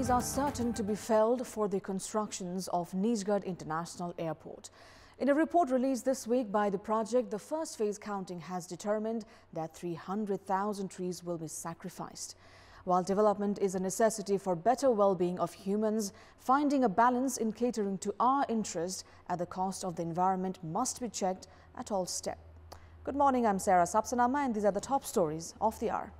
trees are certain to be felled for the constructions of Nijgarh International Airport. In a report released this week by the project, the first phase counting has determined that 300,000 trees will be sacrificed. While development is a necessity for better well-being of humans, finding a balance in catering to our interest at the cost of the environment must be checked at all steps. Good morning, I'm Sarah Sapsanama and these are the top stories of the hour.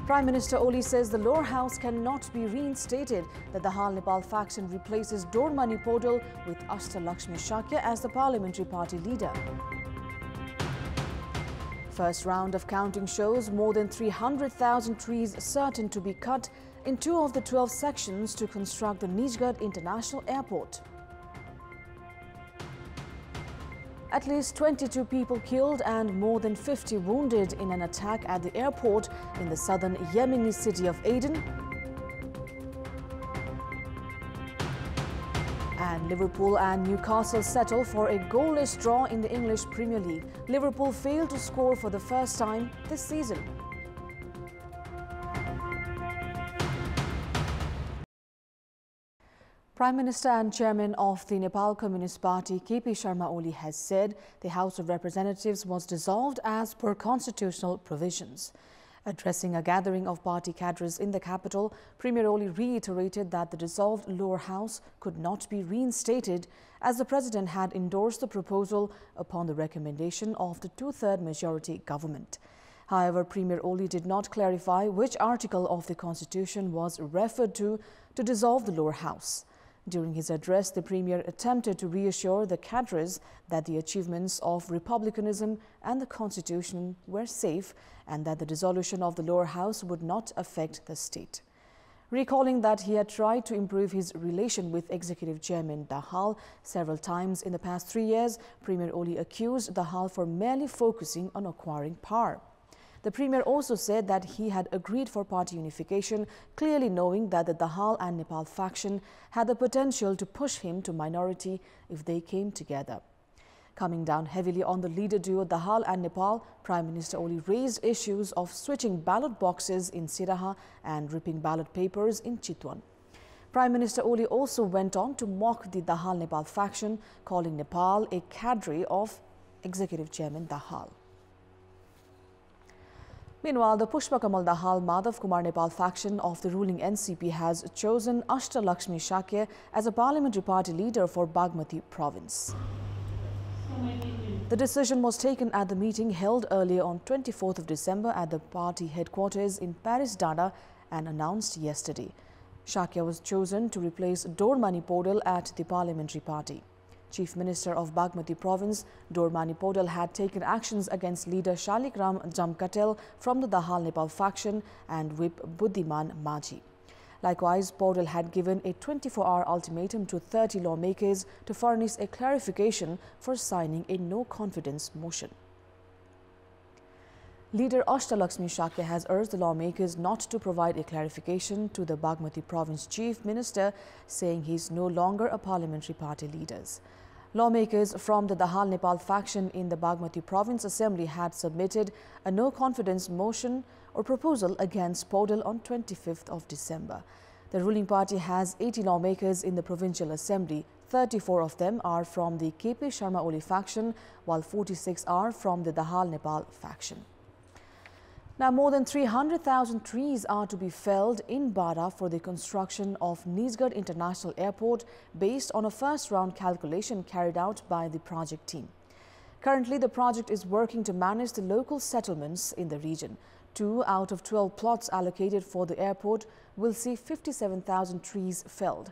Prime Minister Oli says the lower house cannot be reinstated, that the Hal Nepal faction replaces Dormani Podal with Ashtalakshmi Shakya as the parliamentary party leader. First round of counting shows more than 300,000 trees certain to be cut in 2 of the 12 sections to construct the Nijgarh International Airport. At least 22 people killed and more than 50 wounded in an attack at the airport in the southern Yemeni city of Aden. And Liverpool and Newcastle settle for a goalless draw in the English Premier League. Liverpool failed to score for the first time this season. Prime Minister and Chairman of the Nepal Communist Party, KP Sharma Oli, has said the House of Representatives was dissolved as per constitutional provisions. Addressing a gathering of party cadres in the capital, Premier Oli reiterated that the dissolved lower house could not be reinstated as the President had endorsed the proposal upon the recommendation of the two-third majority government. However, Premier Oli did not clarify which article of the Constitution was referred to dissolve the lower house. During his address, the Premier attempted to reassure the cadres that the achievements of republicanism and the Constitution were safe and that the dissolution of the lower house would not affect the state. Recalling that he had tried to improve his relation with Executive Chairman Dahal several times in the past 3 years, Premier Oli accused Dahal for merely focusing on acquiring power. The Premier also said that he had agreed for party unification, clearly knowing that the Dahal and Nepal faction had the potential to push him to minority if they came together. Coming down heavily on the leader duo Dahal and Nepal, Prime Minister Oli raised issues of switching ballot boxes in Siraha and ripping ballot papers in Chitwan. Prime Minister Oli also went on to mock the Dahal Nepal faction, calling Nepal a cadre of Executive Chairman Dahal. Meanwhile, the Pushpa Kamal Dahal Madhav Kumar Nepal faction of the ruling NCP has chosen Ashtalakshmi Shakya as a parliamentary party leader for Bagmati province. The decision was taken at the meeting held earlier on 24th of December at the party headquarters in Paris, Dada, and announced yesterday. Shakya was chosen to replace Dormani Podal at the parliamentary party. Chief Minister of Bagmati Province, Dormani Podal, had taken actions against leader Shalikram Jamkatel from the Dahal Nepal faction and whip Buddhiman Maji. Likewise, Podal had given a 24-hour ultimatum to 30 lawmakers to furnish a clarification for signing a no-confidence motion. Leader Ashtalakshmi Shakya has urged the lawmakers not to provide a clarification to the Bagmati Province Chief Minister, saying he is no longer a parliamentary party leader. Lawmakers from the Dahal Nepal faction in the Bagmati Province Assembly had submitted a no-confidence motion or proposal against Podal on 25th of December. The ruling party has 80 lawmakers in the Provincial Assembly. 34 of them are from the KP Sharma Oli faction, while 46 are from the Dahal Nepal faction. Now, more than 300,000 trees are to be felled in Bara for the construction of Nijgarh International Airport based on a first-round calculation carried out by the project team. Currently, the project is working to manage the local settlements in the region. 2 out of 12 plots allocated for the airport will see 57,000 trees felled.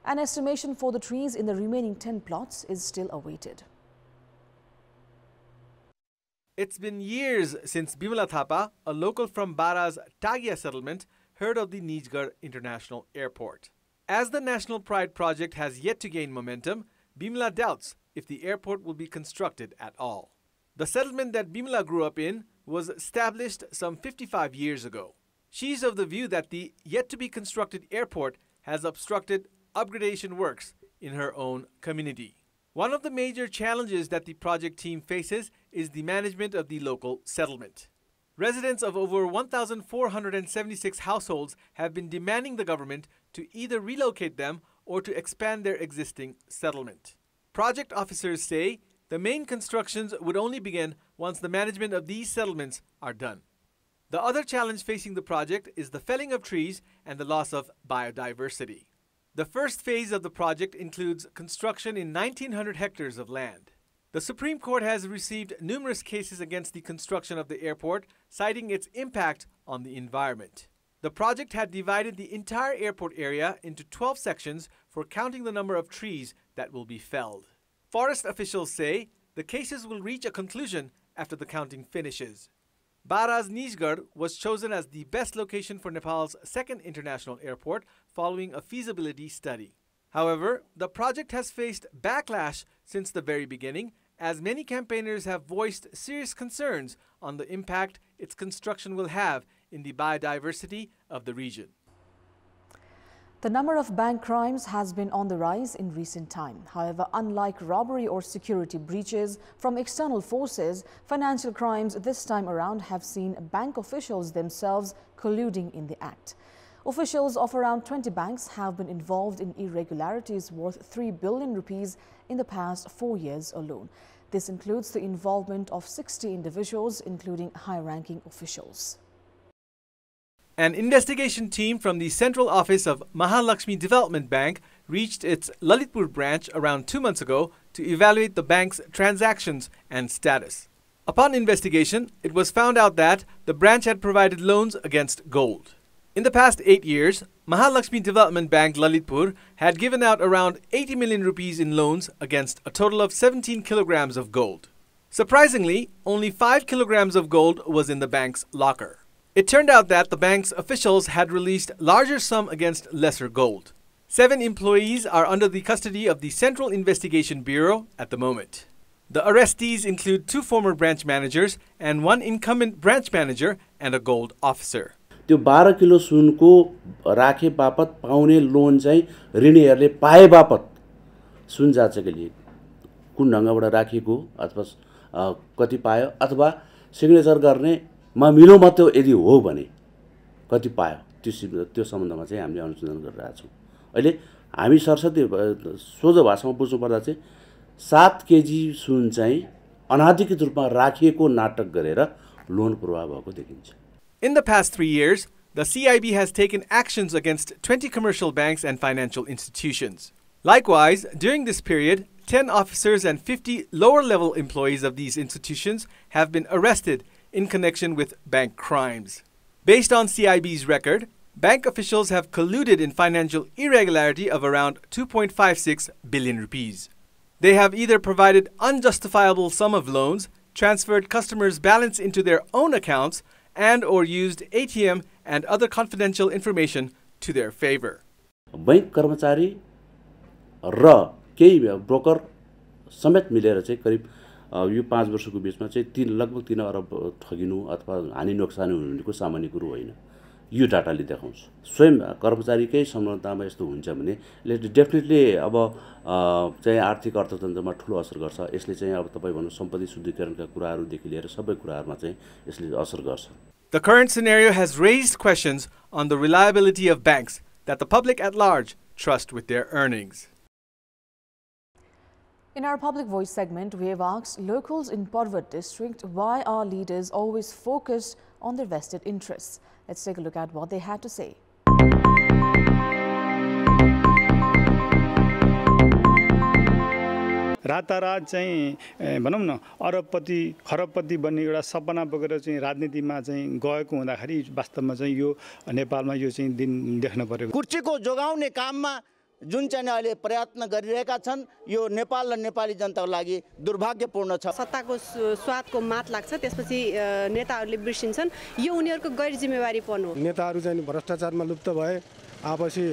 An estimation for the trees in the remaining 10 plots is still awaited. It's been years since Bimala Thapa, a local from Bara's Tagia settlement, heard of the Nijgarh International Airport. As the National Pride project has yet to gain momentum, Bimala doubts if the airport will be constructed at all. The settlement that Bimala grew up in was established some 55 years ago. She's of the view that the yet-to-be-constructed airport has obstructed upgradation works in her own community. One of the major challenges that the project team faces is the management of the local settlement. Residents of over 1,476 households have been demanding the government to either relocate them or to expand their existing settlement. Project officers say the main constructions would only begin once the management of these settlements are done. The other challenge facing the project is the felling of trees and the loss of biodiversity. The first phase of the project includes construction in 1,900 hectares of land. The Supreme Court has received numerous cases against the construction of the airport, citing its impact on the environment. The project had divided the entire airport area into 12 sections for counting the number of trees that will be felled. Forest officials say the cases will reach a conclusion after the counting finishes. Bara's Nijgarh was chosen as the best location for Nepal's second international airport following a feasibility study. However, the project has faced backlash since the very beginning, as many campaigners have voiced serious concerns on the impact its construction will have in the biodiversity of the region. The number of bank crimes has been on the rise in recent time. However, unlike robbery or security breaches from external forces, financial crimes this time around have seen bank officials themselves colluding in the act. Officials of around 20 banks have been involved in irregularities worth 3 billion rupees in the past 4 years alone. This includes the involvement of 60 individuals, including high-ranking officials. An investigation team from the Central Office of Mahalakshmi Development Bank reached its Lalitpur branch around 2 months ago to evaluate the bank's transactions and status. Upon investigation, it was found out that the branch had provided loans against gold. In the past 8 years, Mahalakshmi Development Bank Lalitpur had given out around 80 million rupees in loans against a total of 17 kilograms of gold. Surprisingly, only 5 kilograms of gold was in the bank's locker. It turned out that the bank's officials had released larger sum against lesser gold. 7 employees are under the custody of the Central Investigation Bureau at the moment. The arrestees include 2 former branch managers and 1 incumbent branch manager and a gold officer. त्यो 12 kilo सुनको राखे बापत पाउने loan चाहिँ ऋणीहरूले पाए बापत सुन जाँचका लिए कुन ढंगबाट राखिएको अथवा कति पायो अथवा सिग्नेचर गर्ने मा मिलो मात्र यदि हो भने कति पायो त्यो सम्बन्धमा चाहिँ हामीले अनुसन्धान गरिरहेका छौं। अहिले हामी सरस्वती सोझो भाषामा बुझ्नु पर्दा चाहिँ 7 केजी सुन चाहिँ अनाधिकृत रूपमा राखिएको नाटक गरेर लोन प्रवाह भएको देखिन्छ। In the past 3 years, the CIB has taken actions against 20 commercial banks and financial institutions. Likewise, during this period, 10 officers and 50 lower-level employees of these institutions have been arrested in connection with bank crimes. Based on CIB's record, bank officials have colluded in financial irregularity of around 2.56 billion rupees. They have either provided unjustifiable sum of loans, transferred customers' balance into their own accounts, and or used ATM and other confidential information to their favor. Bank कर्मचारी र केही broker समेत मिलेर चाहिँ करिब यो 5 वर्षको बीचमा चाहिँ लगभग 3 अरब ठगिनु अथवा हानि नोक्सानी हुनुको सामान्य कुरो होइन। यो डाटाले देखाउँछ। स्वयं कर्मचारीकै संलग्नतामा यस्तो हुन्छ भने डेफिनेटली अब चाहिँ आर्थिक अर्थतन्त्रमा ठूलो असर गर्छ। यसले चाहिँ अब तपाई भन्नु सम्पत्ति शुद्धिकरणका कुराहरुदेखि लिएर सबै कुराहरुमा चाहिँ यसले असर गर्छ। The current scenario has raised questions on the reliability of banks that the public at large trust with their earnings. In our Public Voice segment, we have asked locals in Parvat district why are leaders always focused on their vested interests. Let's take a look at what they had to say. रातारात चाहिँ भनौं न अरबपति खरबपति बन्ने एउटा सपना बोकेर चाहिँ राजनीतिमा चाहिँ गएको हुँदाखेरि वास्तवमा चाहिँ यो नेपालमा यो चाहिँ दिन देख्न पर्यो। कुर्सीको जोगाउने काममा जुन चाहिँ अहिले प्रयत्न गरिरहेका छन् यो नेपाल र नेपाली जनताको लागि दुर्भाग्यपूर्ण छ। सत्ताको स्वादको मात लाग्छ त्यसपछि नेताहरूले बिर्सिन्छन् यो उनीहरुको गैर जिम्मेवारीपन हो। नेताहरू चाहिँ भ्रष्टाचारमा लुप्त भए आपसी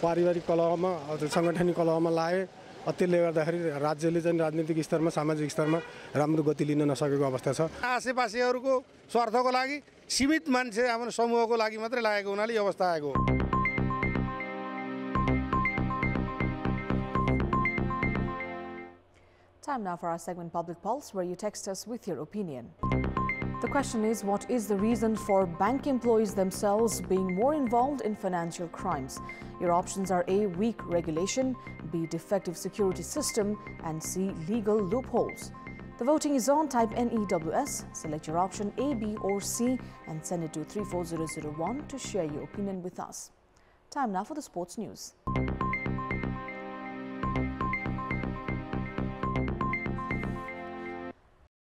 पारिवारिक कलहमा संगठनिक कलहमा लाए त्यसले गर्दाखेरि राज्यले चाहिँ राजनीतिक स्तरमा सामाजिक स्तरमा राम्रो गति लिन नसकेको अवस्था छ। आसेपासेहरुको स्वार्थको लागि सीमित मान्छे आफ्नो समूहको लागि मात्रै लागेको हुनाले यो अवस्था आएको हो। Time now for our segment Public Pulse, where you text us with your opinion. The question is, what is the reason for bank employees themselves being more involved in financial crimes? Your options are A, weak regulation, B, defective security system, and C, legal loopholes. The voting is on. Type NEWS, select your option A, B or C and send it to 34001 to share your opinion with us. Time now for the sports news.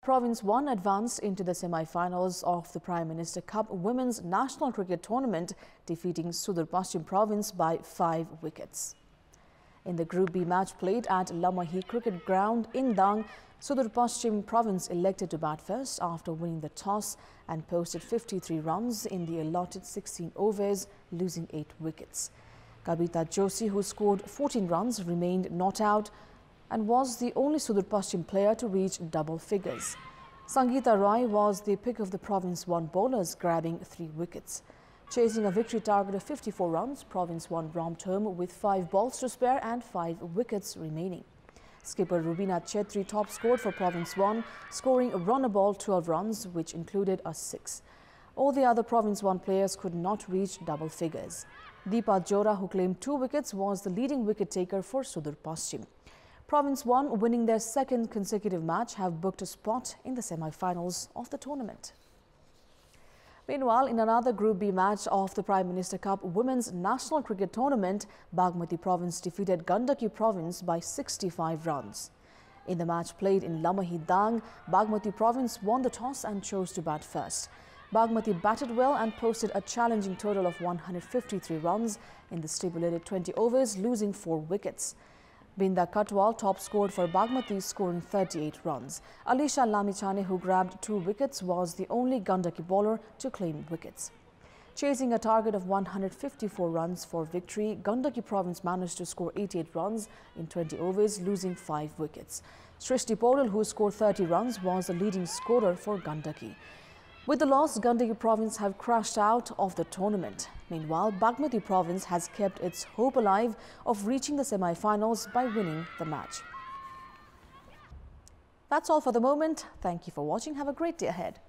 Province 1 advanced into the semi-finals of the Prime Minister Cup Women's National Cricket Tournament, defeating Sudur Paschim Province by 5 wickets. In the Group B match played at Lamahi Cricket Ground in Dang, Sudur Paschim Province elected to bat first after winning the toss and posted 53 runs in the allotted 16 overs, losing 8 wickets. Kabita Joshi, who scored 14 runs, remained not out and was the only Sudur Paschim player to reach double figures. Sangeeta Roy was the pick of the Province 1 bowlers, grabbing 3 wickets. Chasing a victory target of 54 runs, Province 1 romped home with 5 balls to spare and 5 wickets remaining. Skipper Rubina Chetri top scored for Province 1, scoring a run a ball 12 runs, which included a 6. All the other Province 1 players could not reach double figures. Deepa Jora, who claimed 2 wickets, was the leading wicket taker for Sudur Paschim. Province 1, winning their second consecutive match, have booked a spot in the semi-finals of the tournament. Meanwhile, in another Group B match of the Prime Minister Cup Women's National Cricket Tournament, Bagmati Province defeated Gandaki Province by 65 runs. In the match played in Lamahi Dang, Bagmati Province won the toss and chose to bat first. Bagmati batted well and posted a challenging total of 153 runs in the stipulated 20 overs, losing 4 wickets. Binda Katwal top scored for Bagmati, scoring 38 runs. Alisha Lamichane, who grabbed 2 wickets, was the only Gandaki bowler to claim wickets. Chasing a target of 154 runs for victory, Gandaki Province managed to score 88 runs in 20 overs, losing 5 wickets. Srishti Paudel, who scored 30 runs, was the leading scorer for Gandaki. With the loss, Gandaki Province have crashed out of the tournament. Meanwhile, Bagmati Province has kept its hope alive of reaching the semi-finals by winning the match. That's all for the moment. Thank you for watching. Have a great day ahead.